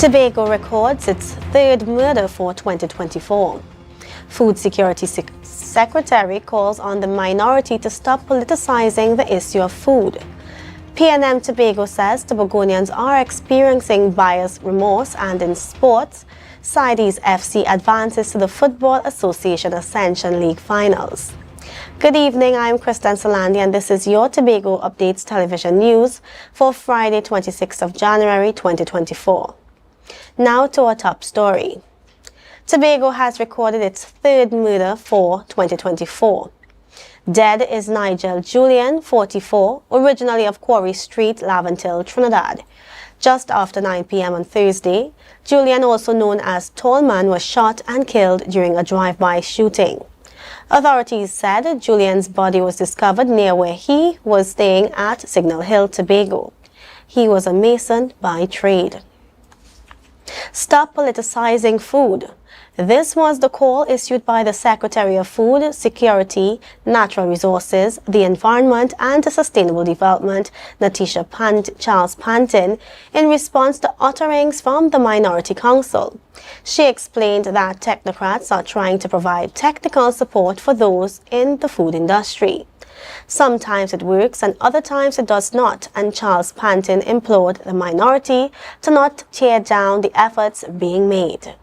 Tobago records its third murder for 2024. Food Security Secretary calls on the minority to stop politicizing the issue of food. PNM Tobago says Tobagonians are experiencing buyer's remorse, and in sports, Sides FC advances to the Football Association Ascension League finals. Good evening, I'm Kristen Solandi and this is your Tobago Updates Television News for Friday, 26th of January 2024. Now to our top story. Tobago has recorded its third murder for 2024. Dead is Nigel Julian, 44, originally of Quarry Street, Laventille, Trinidad. Just after 9 p.m. on Thursday, Julian, also known as Tall Man, was shot and killed during a drive-by shooting. Authorities said Julian's body was discovered near where he was staying at Signal Hill, Tobago. He was a mason by trade. Stop politicizing food. This was the call issued by the Secretary of Food Security, Natural Resources, the Environment and Sustainable Development, Natisha Charles Pantin, in response to utterings from the Minority Council. She explained that technocrats are trying to provide technical support for those in the food industry. Sometimes it works and other times it does not, and Charles Pantin implored the minority to not tear down the efforts being made.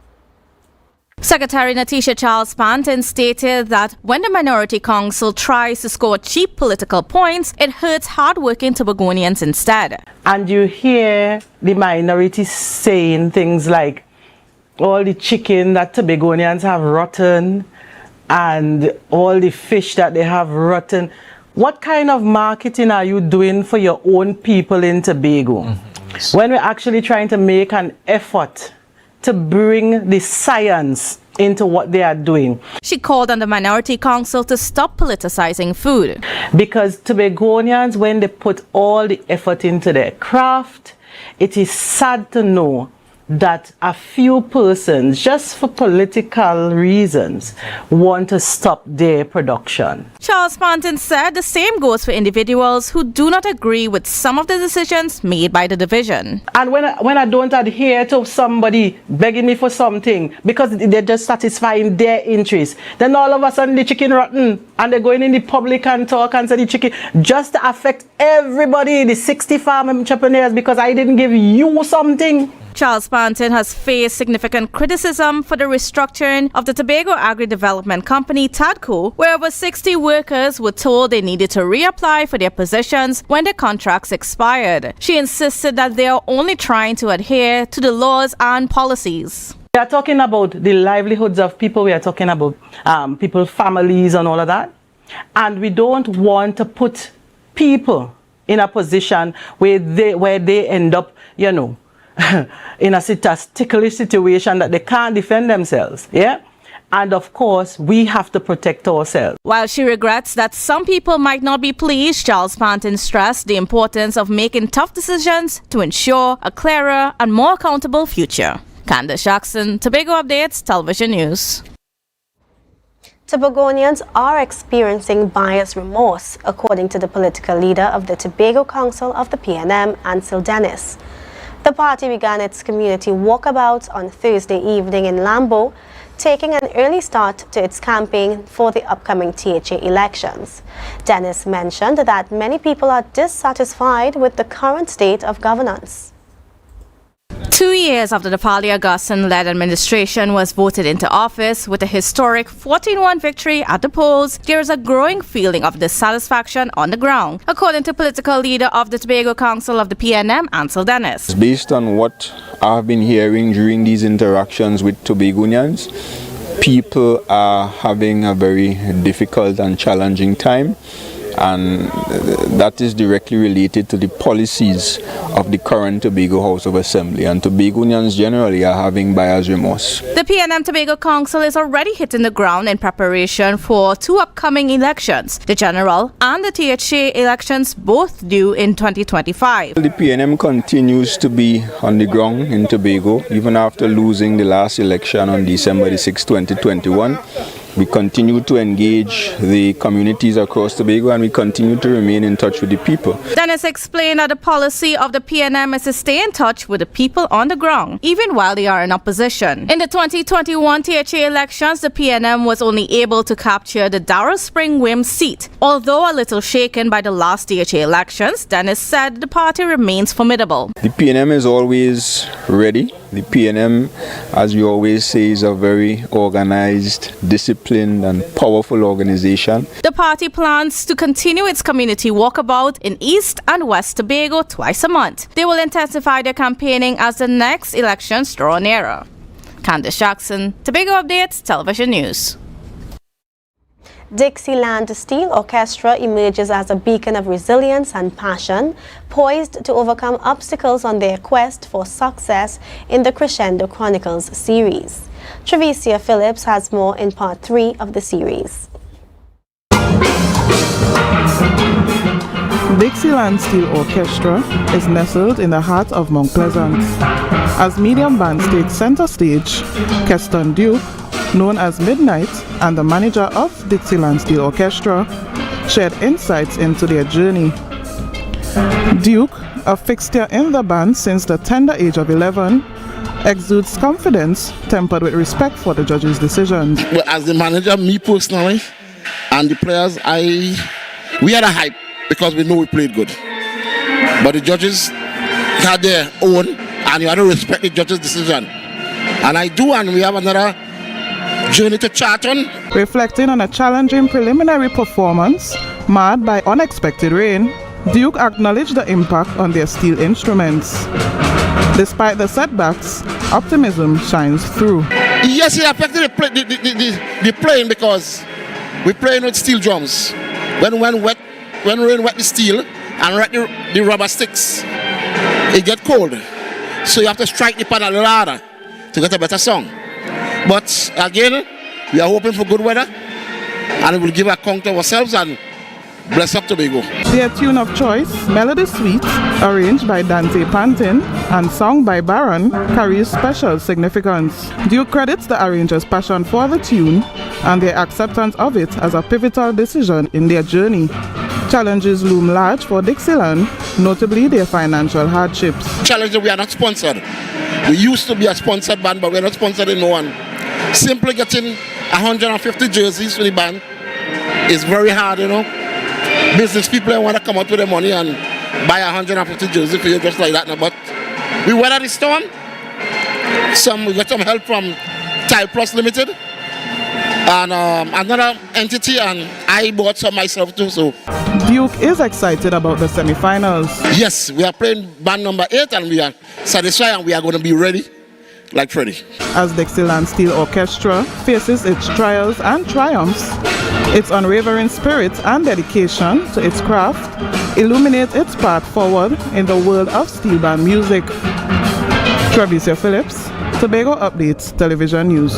Secretary Natisha Charles Pantin stated that when the Minority Council tries to score cheap political points, it hurts hard-working Tobagonians instead. And you hear the minority saying things like, all the chicken that Tobagonians have rotten and all the fish that they have rotten. What kind of marketing are you doing for your own people in Tobago? When we're actually trying to make an effort to bring the science into what they are doing. She called on the Minority Council to stop politicizing food. Because Tobagonians, when they put all the effort into their craft, it is sad to know that a few persons, just for political reasons, want to stop their production. Charles Pantin said the same goes for individuals who do not agree with some of the decisions made by the division. And when I don't adhere to somebody begging me for something because they're just satisfying their interests, then all of a sudden the chicken rotten and they're going in the public and talk and say the chicken, just to affect everybody, the 60 farm entrepreneurs, because I didn't give you something. Charles Pantin has faced significant criticism for the restructuring of the Tobago Agri-Development Company, TADCO, where over 60 workers were told they needed to reapply for their positions when their contracts expired. She insisted that they are only trying to adhere to the laws and policies. We are talking about the livelihoods of people, we are talking about people's families and all of that. And we don't want to put people in a position where they end up, you know, in a ticklish situation that they can't defend themselves, yeah? And of course, we have to protect ourselves. While she regrets that some people might not be pleased, Charles Pantin stressed the importance of making tough decisions to ensure a clearer and more accountable future. Candace Jackson, Tobago Updates, Television News. Tobagonians are experiencing buyer's remorse, according to the political leader of the Tobago Council of the PNM, Ansel Dennis. The party began its community walkabout on Thursday evening in Lambo, taking an early start to its campaign for the upcoming THA elections. Dennis mentioned that many people are dissatisfied with the current state of governance. 2 years after the Pali Augustin-led administration was voted into office with a historic 14-1 victory at the polls, there is a growing feeling of dissatisfaction on the ground, according to political leader of the Tobago Council of the PNM, Ansel Dennis. Based on what I've been hearing during these interactions with Tobagonians, people are having a very difficult and challenging time. And that is directly related to the policies of the current Tobago House of Assembly, and Tobagonians generally are having buyer's remorse. The PNM Tobago Council is already hitting the ground in preparation for two upcoming elections, the general and the THA elections, both due in 2025. The PNM continues to be on the ground in Tobago, even after losing the last election on December 6, 2021. We continue to engage the communities across Tobago, and we continue to remain in touch with the people. Dennis explained that the policy of the PNM is to stay in touch with the people on the ground, even while they are in opposition. In the 2021 THA elections, the PNM was only able to capture the Darrow Spring Wim seat. Although a little shaken by the last THA elections, Dennis said the party remains formidable. The PNM is always ready. The PNM, as we always say, is a very organized, disciplined and powerful organization. The party plans to continue its community walkabout in East and West Tobago twice a month. They will intensify their campaigning as the next elections draw nearer. Candice Jackson, Tobago Updates, Television News. Dixieland Steel Orchestra emerges as a beacon of resilience and passion, poised to overcome obstacles on their quest for success in the Crescendo Chronicles series. Travicia Phillips has more in part 3 of the series. Dixieland Steel Orchestra is nestled in the heart of Mount Pleasant. As medium bands take center stage, Keston Duke, known as Midnight and the manager of Dixieland Steel Orchestra, shared insights into their journey. Duke, a fixture in the band since the tender age of 11, exudes confidence tempered with respect for the judges' decisions. Well, as the manager, me personally, and the players, we had a hype because we know we played good. But the judges had their own, and you had to respect the judges' decision. And I do, and we have another journey to chart on. Reflecting on a challenging preliminary performance marred by unexpected rain, Duke acknowledged the impact on their steel instruments. Despite the setbacks, optimism shines through. Yes, it affected the playing because we're playing with steel drums. When rain wet the steel and wet the rubber sticks, it get cold. So you have to strike the pedal a little harder to get a better song. But again, we are hoping for good weather, and we will give account to ourselves and bless up Tobago. Their tune of choice, Melody Sweet, arranged by Dante Pantin and sung by Baron, carries special significance. Duke credits the arranger's passion for the tune and their acceptance of it as a pivotal decision in their journey. Challenges loom large for Dixieland, notably their financial hardships. Challenges, we are not sponsored. We used to be a sponsored band, but we're not sponsored in no one. Simply getting 150 jerseys for the band is very hard, you know. Business people want to come out with their money and buy 150 jerseys for you just like that. But we weathered the storm. We got some help from Tile Plus Limited and another entity, and I bought some myself too. So Duke is excited about the semi-finals. Yes, we are playing band number 8 and we are satisfied and we are going to be ready like Freddy. As Dixieland Steel Orchestra faces its trials and triumphs, its unwavering spirit and dedication to its craft illuminate its path forward in the world of steel band music. Travicia Phillips, Tobago Updates, Television News.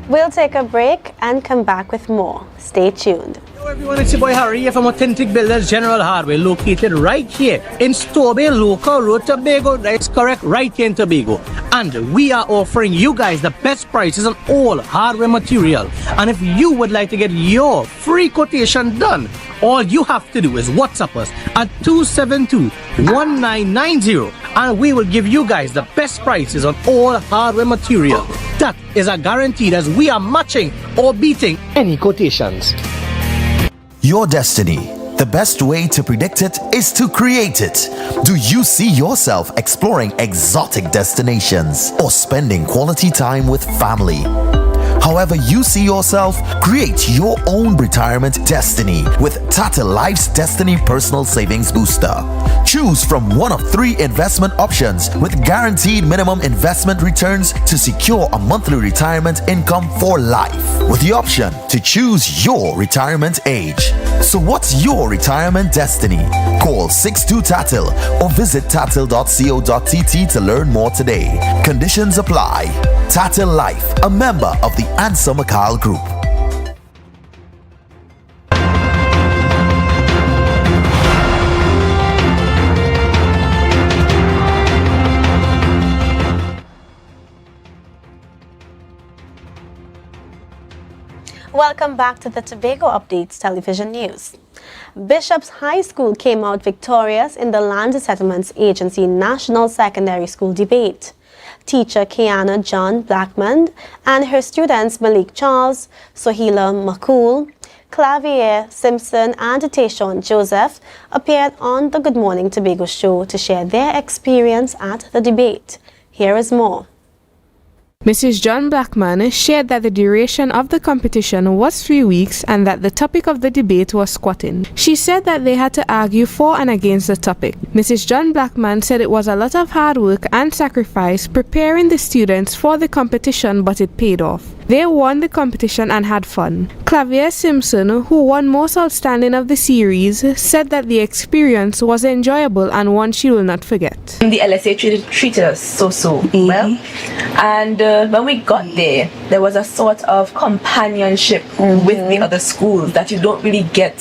We'll take a break and come back with more. Stay tuned. Hello everyone, it's your boy Harry here from Authentic Builders General Hardware, located right here in Stobie, Local Road, Tobago. That's correct, right here in Tobago. And we are offering you guys the best prices on all hardware material. And if you would like to get your free quotation done, all you have to do is WhatsApp us at 272-1990 and we will give you guys the best prices on all hardware material. That is a guarantee as we are matching or beating any quotations. Your destiny. The best way to predict it is to create it. Do you see yourself exploring exotic destinations or spending quality time with family? However you see yourself, create your own retirement destiny with Tata Life's Destiny Personal Savings Booster. Choose from one of 3 investment options with guaranteed minimum investment returns to secure a monthly retirement income for life, with the option to choose your retirement age. So what's your retirement destiny? Call 62-TATIL or visit tatil.co.tt to learn more today. Conditions apply. Tata Life, a member of the Ansa Makal Group. Welcome back to the Tobago Updates television news. Bishop's High School came out victorious in the Land Settlements Agency National Secondary School debate. Teacher Kiana John Blackman and her students Malik Charles, Sohila Makul, Clavier Simpson and Tayshawn Joseph appeared on the Good Morning Tobago show to share their experience at the debate. Here is more. Mrs. John Blackman shared that the duration of the competition was 3 weeks and that the topic of the debate was squatting. She said that they had to argue for and against the topic. Mrs. John Blackman said it was a lot of hard work and sacrifice preparing the students for the competition, but it paid off. They won the competition and had fun. Clavier Simpson, who won most outstanding of the series, said that the experience was enjoyable and one she will not forget. The LSA treated us so well, and when we got there was a sort of companionship with the other schools that you don't really get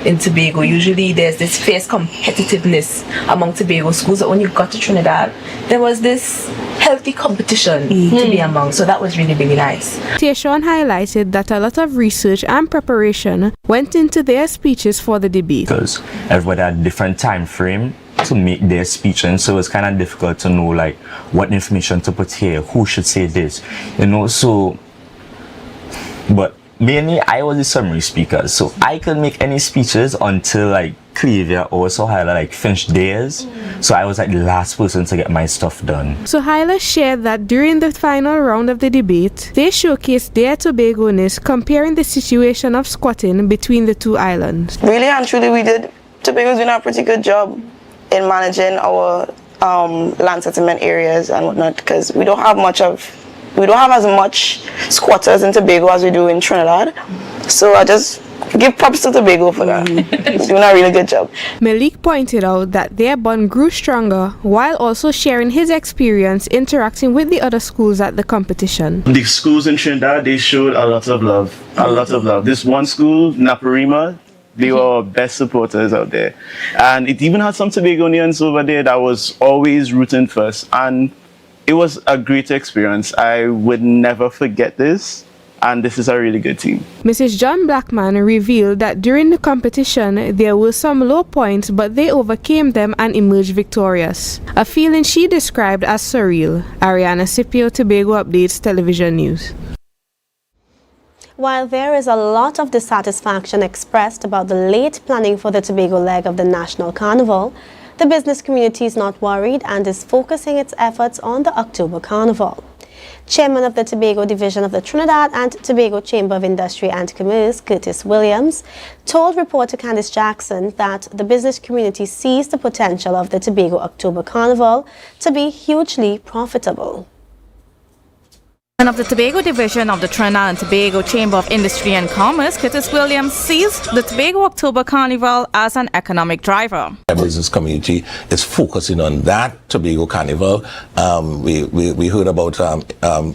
in Tobago. Usually there's this fierce competitiveness among Tobago schools, but when you got to Trinidad, there was this healthy competition to be among, so that was really, really nice. Tayshawn highlighted that a lot of research and preparation went into their speeches for the debate. Because everybody had a different time frame to make their speech, and so it's kind of difficult to know like what information to put here, who should say this, so but mainly I was the summary speaker, so I could make any speeches until like Clevia or Sohila like finished theirs, so I was like the last person to get my stuff done. Sohila shared that during the final round of the debate, they showcased their Tobago-ness, comparing the situation of squatting between the two islands. Really and truly, Tobago's doing a pretty good job in managing our land settlement areas and whatnot, because we don't have as much squatters in Tobago as we do in Trinidad. So I just give props to Tobago for that. Doing a really good job. Malik pointed out that their bond grew stronger while also sharing his experience interacting with the other schools at the competition. The schools in Trinidad, they showed a lot of love. This one school, Naparima, they were our best supporters out there. And it even had some Tobagonians over there that was always rooting for us. And it was a great experience. I would never forget this. And this is a really good team. Mrs. John Blackman revealed that during the competition, there were some low points, but they overcame them and emerged victorious. A feeling she described as surreal. Ariana Scipio, Tobago Updates Television News. While there is a lot of dissatisfaction expressed about the late planning for the Tobago leg of the National Carnival, the business community is not worried and is focusing its efforts on the October Carnival. Chairman of the Tobago Division of the Trinidad and Tobago Chamber of Industry and Commerce, Curtis Williams, told reporter Candice Jackson that the business community sees the potential of the Tobago October Carnival to be hugely profitable. Of the Tobago Division of the Trinidad and Tobago Chamber of Industry and Commerce, Curtis Williams sees the Tobago October Carnival as an economic driver. The business community is focusing on that Tobago Carnival. We heard about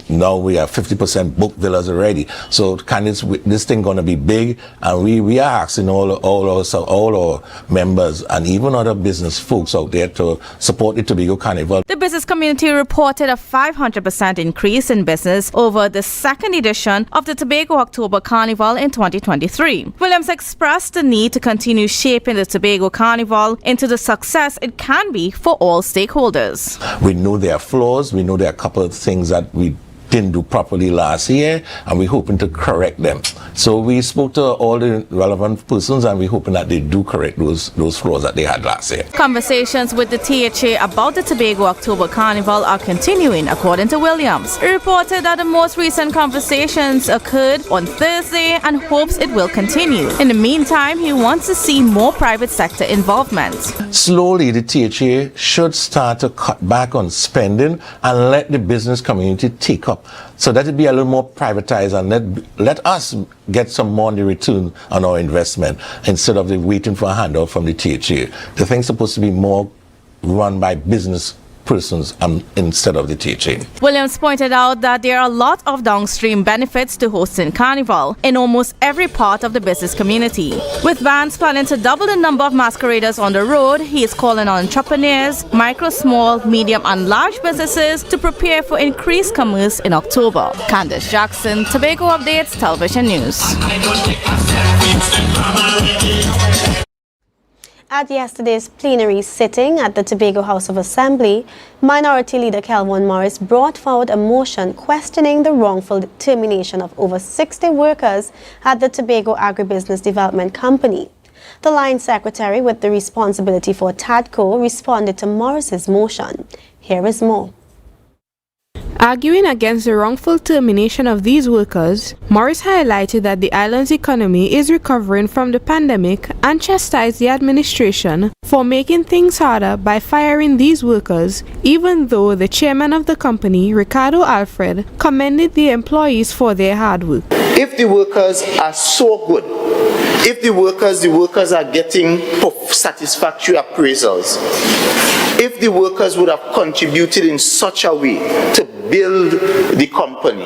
now we have 50% booked villas already. So this thing going to be big, and we are asking all our members and even other business folks out there to support the Tobago Carnival. The business community reported a 500% increase in business over the second edition of the Tobago October Carnival in 2023. Williams expressed the need to continue shaping the Tobago Carnival into the success it can be for all stakeholders. We know there are flaws, we know there are a couple of things that we didn't do properly last year, and we're hoping to correct them. So we spoke to all the relevant persons, and we're hoping that they do correct those flaws that they had last year. Conversations with the THA about the Tobago October Carnival are continuing, according to Williams. He reported that the most recent conversations occurred on Thursday and hopes it will continue. In the meantime, he wants to see more private sector involvement. Slowly, the THA should start to cut back on spending and let the business community take up, so that it be a little more privatized, and let us get some more in the return on our investment instead of waiting for a handout from the THA. The thing's supposed to be more run by business persons instead of the teaching. Williams pointed out that there are a lot of downstream benefits to hosting Carnival in almost every part of the business community. With bands planning to double the number of masqueraders on the road, he is calling on entrepreneurs, micro, small, medium and large businesses to prepare for increased commerce in October. Candace Jackson, Tobago Updates Television News. At yesterday's plenary sitting at the Tobago House of Assembly, Minority Leader Kelvin Morris brought forward a motion questioning the wrongful termination of over 60 workers at the Tobago Agribusiness Development Company. The line secretary with the responsibility for TADCO responded to Morris's motion. Here is more. Arguing against the wrongful termination of these workers, Morris highlighted that the island's economy is recovering from the pandemic and chastised the administration for making things harder by firing these workers, even though the chairman of the company, Ricardo Alfred, commended the employees for their hard work. If the workers are so good, if the workers are getting satisfactory appraisals, if the workers would have contributed in such a way to build the company,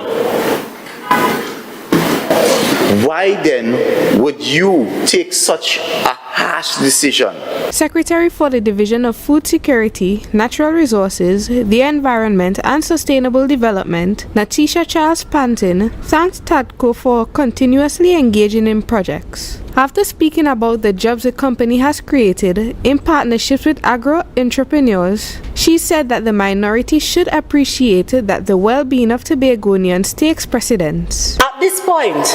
why then would you take such a harsh decision? Secretary for the Division of Food Security, Natural Resources, the Environment and Sustainable Development, Natisha Charles Pantin, thanked TADCO for continuously engaging in projects. After speaking about the jobs the company has created in partnerships with agro-entrepreneurs, she said that the minority should appreciate that the well-being of Tobagonians takes precedence. At this point,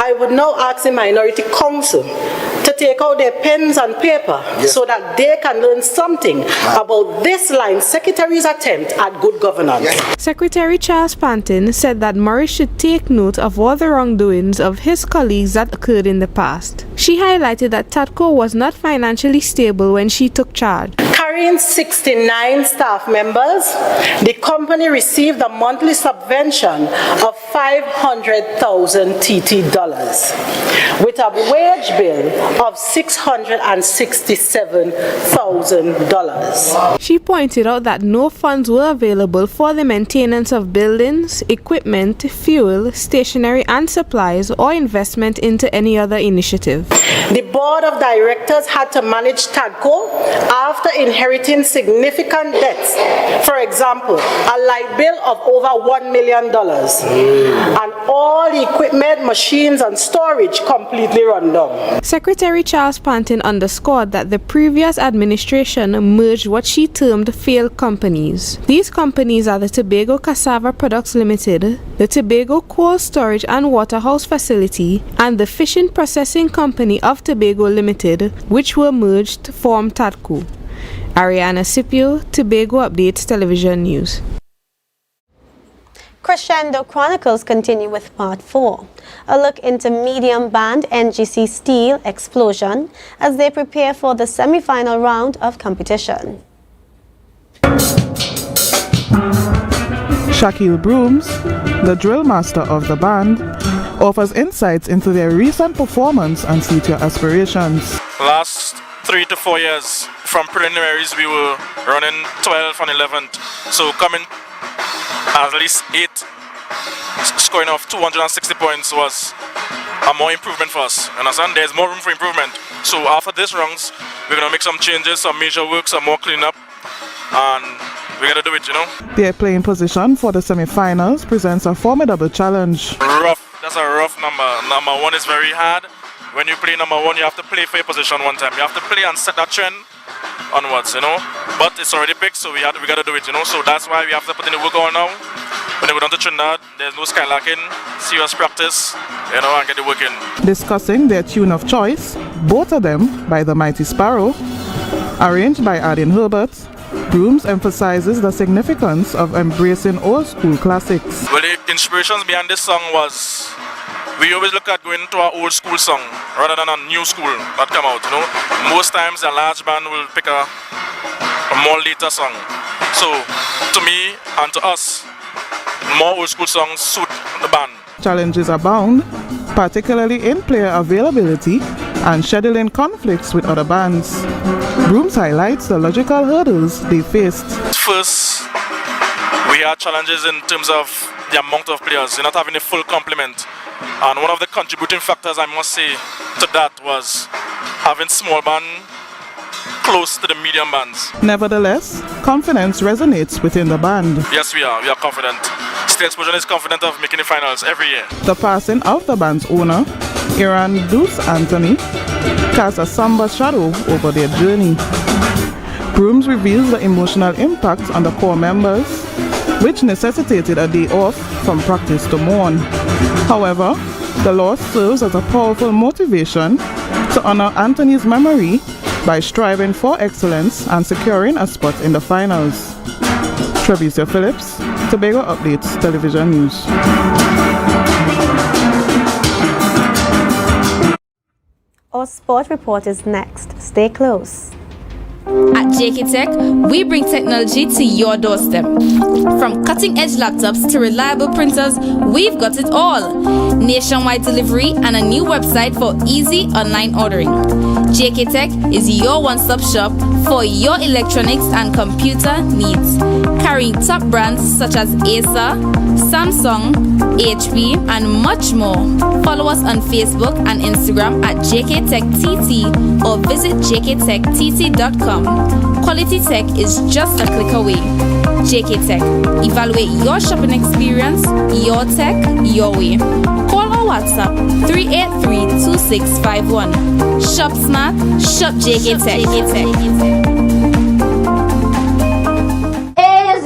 I would now ask the Minority Council to take out their pens and paper so that they can learn something about this line secretary's attempt at good governance. Secretary Charles Pantin said that Morris should take note of all the wrongdoings of his colleagues that occurred in the past. She highlighted that TADCO was not financially stable when she took charge. Carrying 69 staff members, the company received a monthly subvention of $500,000 TT with a wage bill of $667,000. She pointed out that no funds were available for the maintenance of buildings, equipment, fuel, stationery and supplies or investment into any other initiative. The board of directors had to manage TADCO after inheriting significant debts. For example, a light bill of over $1 million and all the equipment, machines and storage completely run down. Secretary Charles Pantin underscored that the previous administration merged what she termed failed companies. These companies are the Tobago Cassava Products Limited, the Tobago Cold Storage and Waterhouse Facility, and the Fishing Processing Company of Tobago Limited, which were merged to form TADCO. Ariana Scipio, Tobago Updates Television News. Crescendo Chronicles continue with Part 4, a look into medium band NGC Steel Explosion as they prepare for the semi-final round of competition. Shaquille Brooms, the drill master of the band, offers insights into their recent performance and future aspirations. Last 3 to 4 years, from preliminaries we were running 12th and 11th, so coming at least 8, scoring off 260 points was a more improvement for us. And as there's more room for improvement. So after this rounds, we're going to make some changes, some major work, some more cleanup, and we're going to do it, you know. Their playing position for the semi-finals presents a formidable challenge. Rough, that's a rough number. Number 1 is very hard. When you play number 1, you have to play for your position one time. You have to play and set that trend onwards, you know. But it's already picked, so we got to do it, you know. So that's why we have to put in the work on now. When they go down to Trinidad, there's no skylacking, serious practice, you know, and get the work in. Discussing their tune of choice, both of them by the Mighty Sparrow, arranged by Adin Herbert, Brooms emphasizes the significance of embracing old school classics. Well, the inspirations behind this song was, we always look at going to our old school song rather than a new school that come out, you know. Most times a large band will pick a more later song. So, to me and to us, more old school songs suit the band. Challenges abound, particularly in player availability, and scheduling conflicts with other bands. Brooms highlights the logical hurdles they faced. First, we had challenges in terms of the amount of players, not having a full complement. And one of the contributing factors, I must say, to that was having small band close to the medium bands. Nevertheless, confidence resonates within the band. Yes, we are confident. Steel Explosion is confident of making the finals every year. The passing of the band's owner, Aaron Deuce Anthony, casts a somber shadow over their journey. Brooms reveals the emotional impact on the core members, which necessitated a day off from practice to mourn. However, the loss serves as a powerful motivation to honor Anthony's memory by striving for excellence and securing a spot in the finals. Trevicia Phillips, Tobago Updates Television News. Our sport report is next. Stay close. At JK Tech, we bring technology to your doorstep. From cutting-edge laptops to reliable printers, we've got it all. Nationwide delivery and a new website for easy online ordering. JK Tech is your one-stop shop for your electronics and computer needs. Carrying top brands such as Acer, Samsung, HP, and much more. Follow us on Facebook and Instagram at JKTechTT or visit jktechtt.com. Quality tech is just a click away. JK Tech. Evaluate your shopping experience, your tech, your way. Call or WhatsApp 383-2651. Shop smart, shop JK Tech.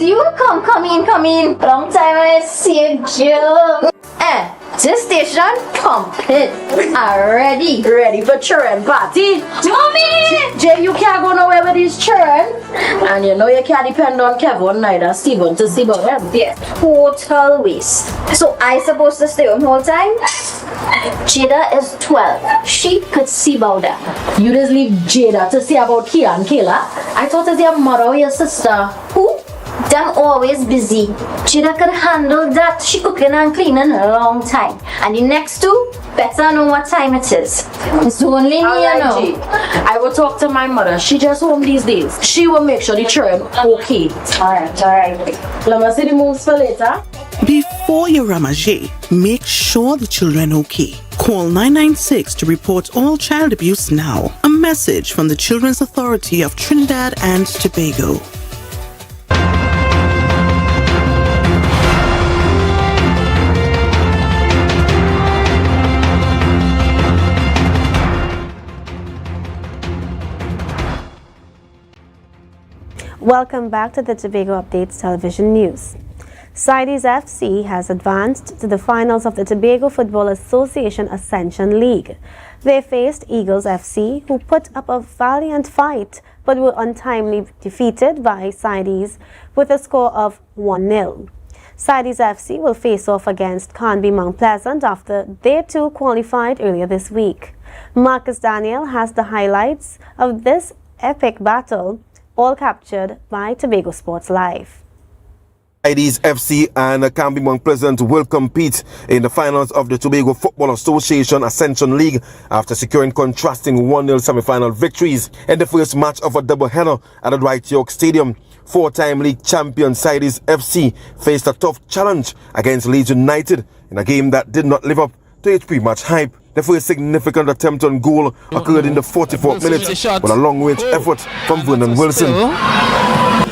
You come in. Long time I see you. This station complete. Ready for children party. Mommy! Jay, you can't go nowhere with these children. And you know you can't depend on Kevin neither Stephen to see about them. Yeah, total waste. So I supposed to stay home whole time? Jada is 12. She could see about that. You just leave Jada to see about Kia and Kayla? I thought it's your mother or your sister. Who? Them always busy. Jada could handle that. She cooking and cleaning a long time. And the next two better know what time it is. It's only me, you know. I will talk to my mother. She just home these days. She will make sure the children okay. Alright. Let me see the moves for later. Before you ramage, make sure the children okay. Call 996 to report all child abuse now. A message from the Children's Authority of Trinidad and Tobago. Welcome back to the Tobago Updates Television News. Sidis FC has advanced to the finals of the Tobago Football Association Ascension League. They faced Eagles FC, who put up a valiant fight but were untimely defeated by Sidis with a score of 1-0. Sidis FC will face off against Carnival Mount Pleasant after they too qualified earlier this week. Marcus Daniel has the highlights of this epic battle, all captured by Tobago Sports Live. Sidis FC and Carnival Mount Pleasant will compete in the finals of the Tobago Football Association Ascension League after securing contrasting 1-0 semi-final victories in the first match of a doubleheader at the Dwight York Stadium. Four-time league champion Sidis FC faced a tough challenge against Leeds United in a game that did not live up to its pre-match hype. The first significant attempt on goal occurred in the 44th minute with a long-range effort from Vernon Wilson.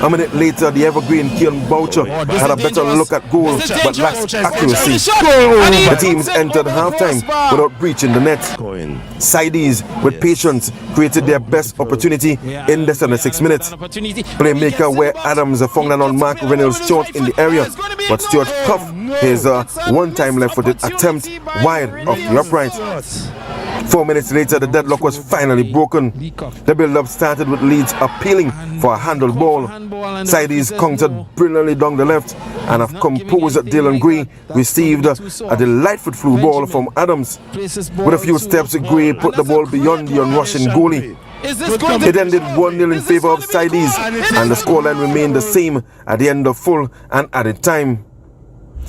A minute later, the evergreen Keon Boucher had a better look at goal but lacked accuracy. The teams entered halftime without breaching the net. Sidis, with patience, created their best opportunity in the 76th minute. Playmaker Ware Adams found an unmarked Reynolds short in the area, but Stuart cuffed his one-time left-footed attempt wide off the upright. 4 minutes later, the deadlock was finally broken. The build-up started with Leeds appealing for a handled ball. Sidis countered brilliantly down the left, and a composed Dylan Gray received a delightful through ball from Adams. With a few steps, Gray put the ball beyond the unrushing goalie. It ended 1-0 in favor of Sidis, and the scoreline remained the same at the end of full and added time.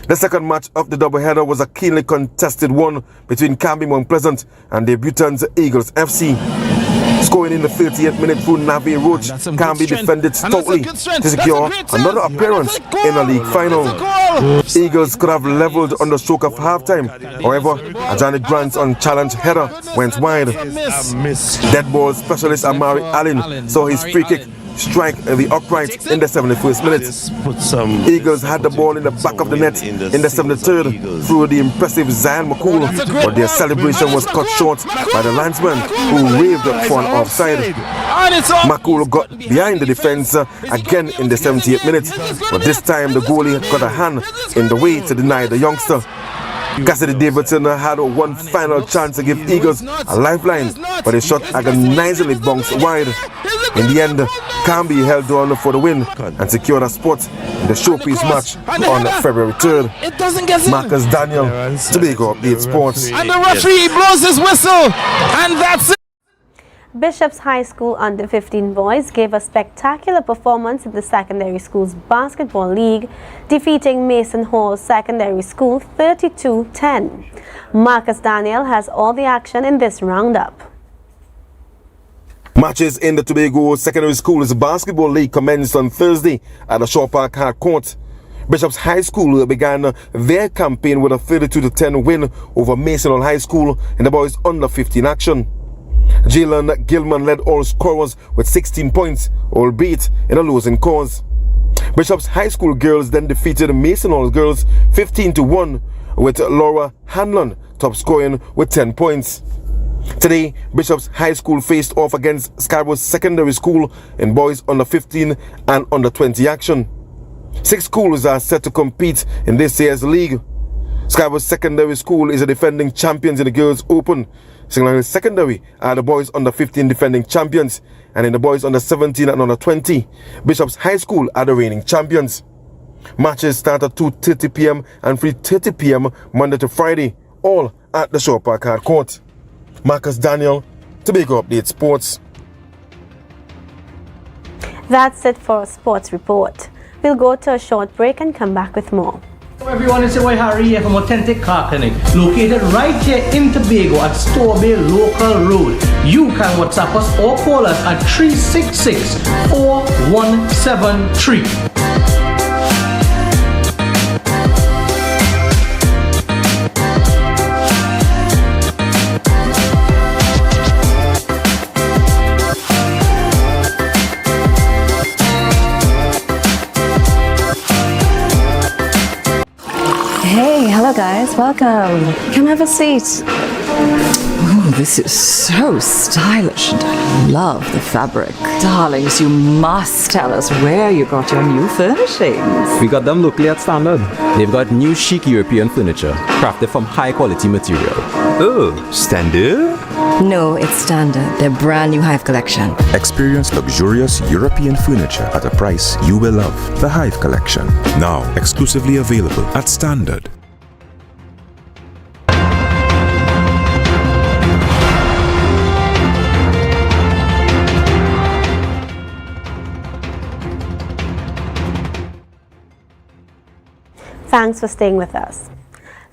The second match of the doubleheader was a keenly contested one between Camby Mount Pleasant and debutants Eagles FC. Scoring in the 38th minute through Navi Roach, Camby defended stoutly to secure another appearance in a league final. Eagles could have levelled on the stroke of halftime. However, a Johnny Grant's unchallenged header went wide. Dead ball specialist Amari Allen saw his free kick strike the upright in the 71st minute. Eagles had the ball in the back of the net in the 73rd through the impressive Zion McCool, but their celebration was cut short by the linesman who waved for an offside. McCool got behind the defence again in the 78th minute, but this time the goalie got a hand in the way to deny the youngster. Cassidy Davidson had one final chance to give Eagles a lifeline, but his shot agonizingly bounced wide. In the end, Camby held on for the win and secured a spot in the showpiece match on February 3rd. Marcus Daniel, Tobago Update Sports. And the referee blows his whistle, and that's it. Bishop's High School Under-15 boys gave a spectacular performance in the secondary school's basketball league, defeating Mason Hall Secondary School 32-10. Marcus Daniel has all the action in this roundup. Matches in the Tobago Secondary School's basketball league commenced on Thursday at the Shaw Park Hard Court. Bishop's High School began their campaign with a 32-10 win over Mason Hall High School in the boys Under-15 action. Jalen Gilman led all scorers with 16 points, albeit in a losing cause. Bishop's High School girls then defeated Mason Hall girls 15-1, with Laura Hanlon top scoring with 10 points. Today, Bishop's High School faced off against Scarborough Secondary School in boys Under-15 and Under-20 action. 6 schools are set to compete in this year's league. Scarborough Secondary School is the defending champions in the Girls Open. Signal Hill Secondary are the boys Under-15 defending champions, and in the boys Under-17 and Under-20, Bishop's High School are the reigning champions. Matches start at 2:30 p.m. and 3:30 p.m. Monday to Friday, all at the Shaw Park Hard Court. Marcus Daniel, Tobago Update Sports. That's it for a sports report. We'll go to a short break and come back with more. Hello everyone, it's your boy Harry here from Authentic Car Clinic, located right here in Tobago at Storby Local Road. You can WhatsApp us or call us at 366-4173. Hey, hello guys, welcome. Come have a seat. Oh, this is so stylish and I love the fabric. Darlings, you must tell us where you got your new furnishings. We got them locally at Standard. They've got new chic European furniture, crafted from high quality material. Oh, Standard? No, it's Standard, their brand new Hive collection. Experience luxurious European furniture at a price you will love. The Hive Collection, now exclusively available at Standard. Thanks for staying with us.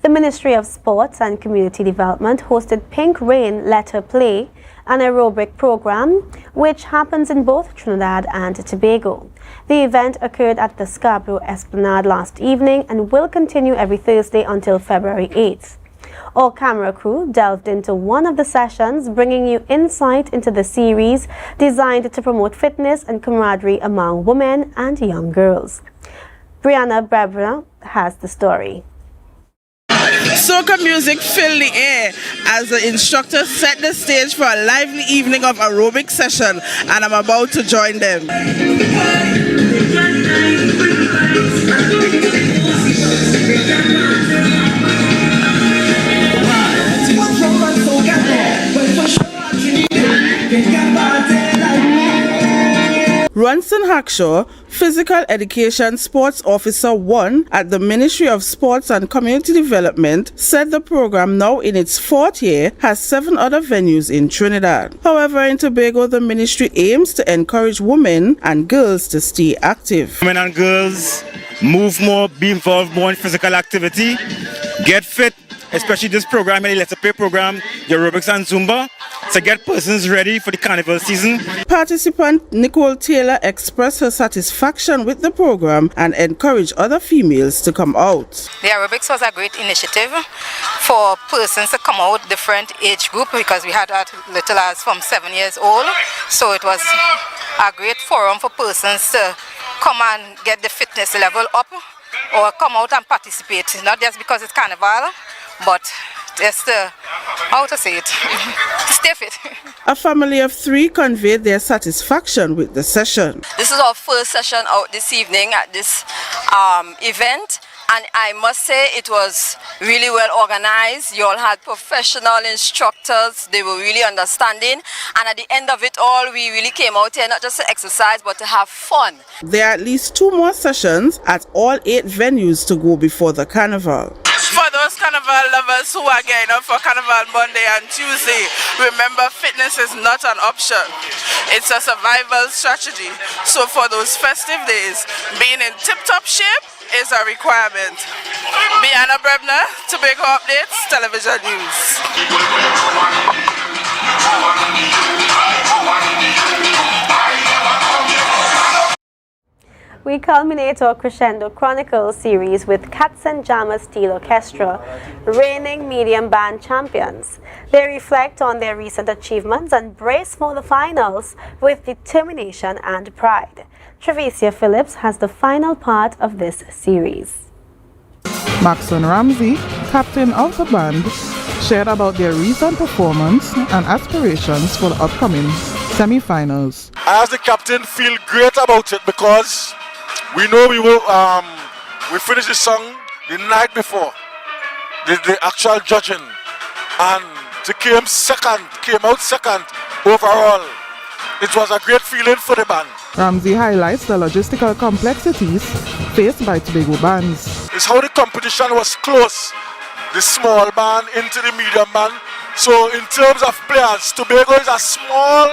The Ministry of Sports and Community Development hosted Pink Rain Let Her Play, an aerobic program which happens in both Trinidad and Tobago. The event occurred at the Scarborough Esplanade last evening and will continue every Thursday until February 8th. Our camera crew delved into one of the sessions, bringing you insight into the series designed to promote fitness and camaraderie among women and young girls. Brianna Brebra has the story. Soca music filled the air as the instructor set the stage for a lively evening of aerobic session, and I'm about to join them. Ronson Hackshaw, Physical Education Sports Officer 1 at the Ministry of Sports and Community Development, said the program, now in its 4th year, has 7 other venues in Trinidad. However, in Tobago, the ministry aims to encourage women and girls to stay active. Women and girls move more, be involved more in physical activity, get fit, especially this program, the Let's Play program, the aerobics and Zumba, to get persons ready for the carnival season. Participant Nicole Taylor expressed her satisfaction with the program and encouraged other females to come out. The aerobics was a great initiative for persons to come out, different age group, because we had as little as from 7 years old. So it was a great forum for persons to come and get the fitness level up or come out and participate, not just because it's carnival, but just how to say it, stay fit. A family of 3 conveyed their satisfaction with the session. This is our first session out this evening at this event, and I must say it was really well organized. You all had professional instructors, they were really understanding, and at the end of it all, we really came out here not just to exercise but to have fun. There are at least 2 more sessions at all 8 venues to go before the carnival. For those carnival lovers who are getting up for carnival Monday and Tuesday, remember fitness is not an option. It's a survival strategy. So for those festive days, being in tip-top shape is a requirement. Bianna Brebner, Tobago Updates, Television News. We culminate our Crescendo Chronicles series with Katzenjammer Steel Orchestra, reigning medium band champions. They reflect on their recent achievements and brace for the finals with determination and pride. Travicia Phillips has the final part of this series. Maxon Ramsey, captain of the band, shared about their recent performance and aspirations for the upcoming semi-finals. I, as the captain, feel great about it because we know we finished the song the night before the actual judging, and to came out second overall. It was a great feeling for the band. Ramsey highlights the logistical complexities faced by Tobago bands. It's how the competition was close, the small band into the medium band. So in terms of players, Tobago is a small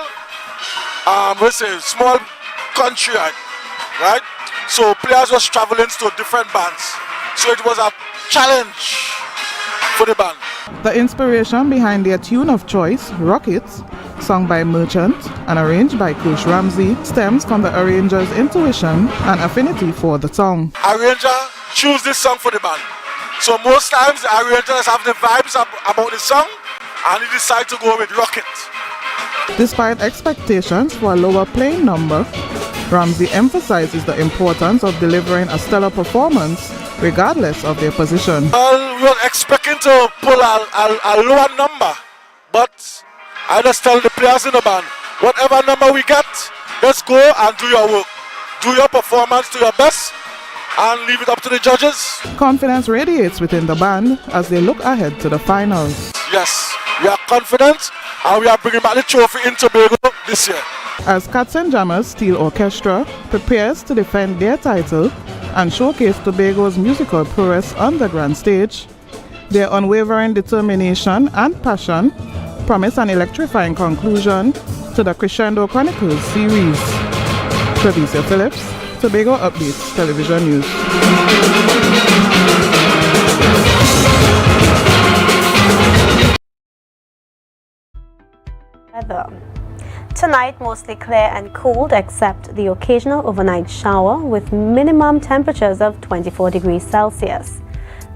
country, right? So players was traveling to different bands. So it was a challenge for the band. The inspiration behind their tune of choice, Rockets, sung by Merchant and arranged by Coach Ramsey, stems from the arranger's intuition and affinity for the song. Arranger choose this song for the band. So most times the arrangers have the vibes about the song and he decide to go with Rocket. Despite expectations for a lower playing number, Ramsey emphasizes the importance of delivering a stellar performance regardless of their position. Well, we were expecting to pull a lower number, but I just tell the players in the band, whatever number we get, let's go and do your work. Do your performance to your best and leave it up to the judges. Confidence radiates within the band as they look ahead to the finals. Yes, we are confident and we are bringing back the trophy in Tobago this year. As Katzenjammer Steel Orchestra prepares to defend their title and showcase Tobago's musical prowess on the grand stage, their unwavering determination and passion promise an electrifying conclusion to the Crescendo Chronicles series. Travicia Phillips, Tobago Updates, Television News. Weather. Tonight, mostly clear and cooled except the occasional overnight shower with minimum temperatures of 24 degrees Celsius.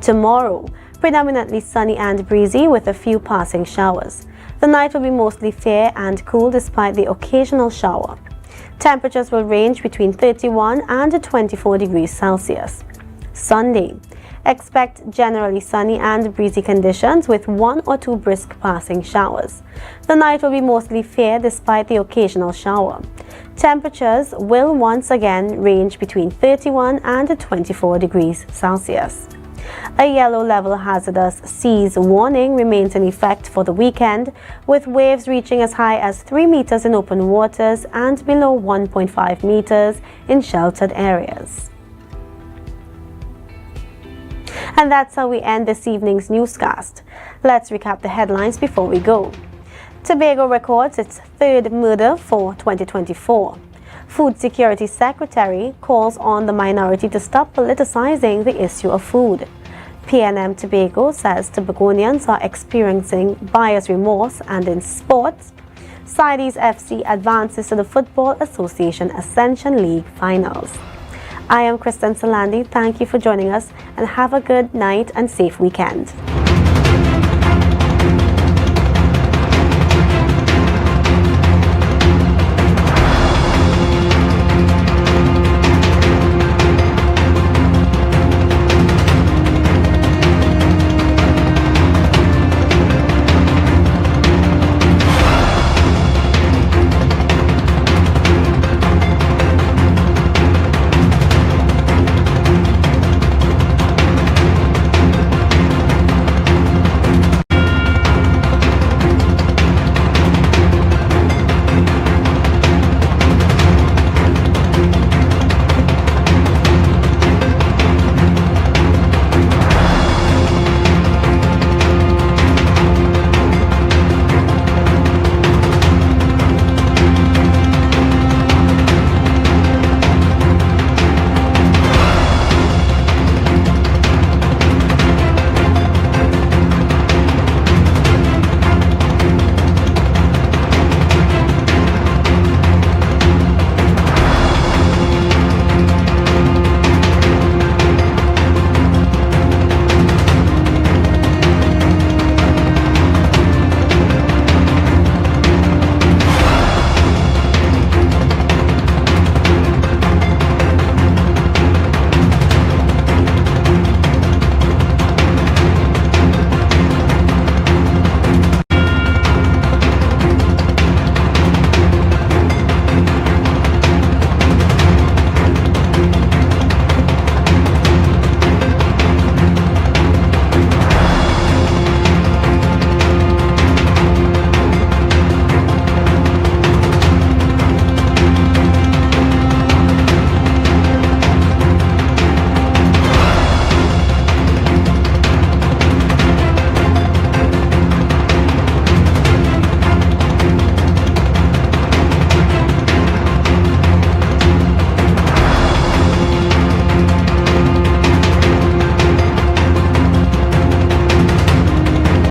Tomorrow, predominantly sunny and breezy with a few passing showers. The night will be mostly fair and cool despite the occasional shower. Temperatures will range between 31 and 24 degrees Celsius. Sunday, expect generally sunny and breezy conditions with 1 or 2 brisk passing showers. The night will be mostly fair despite the occasional shower. Temperatures will once again range between 31 and 24 degrees Celsius. A yellow level hazardous seas warning remains in effect for the weekend, with waves reaching as high as 3 meters in open waters and below 1.5 meters in sheltered areas. And that's how we end this evening's newscast. Let's recap the headlines before we go. Tobago records its 3rd murder for 2024. Food Security Secretary calls on the minority to stop politicizing the issue of food. PNM Tobago says Tobagonians are experiencing buyer's remorse, and in sports, Sidey's FC advances to the Football Association Ascension League finals. I am Kristen Salandi. Thank you for joining us and have a good night and safe weekend.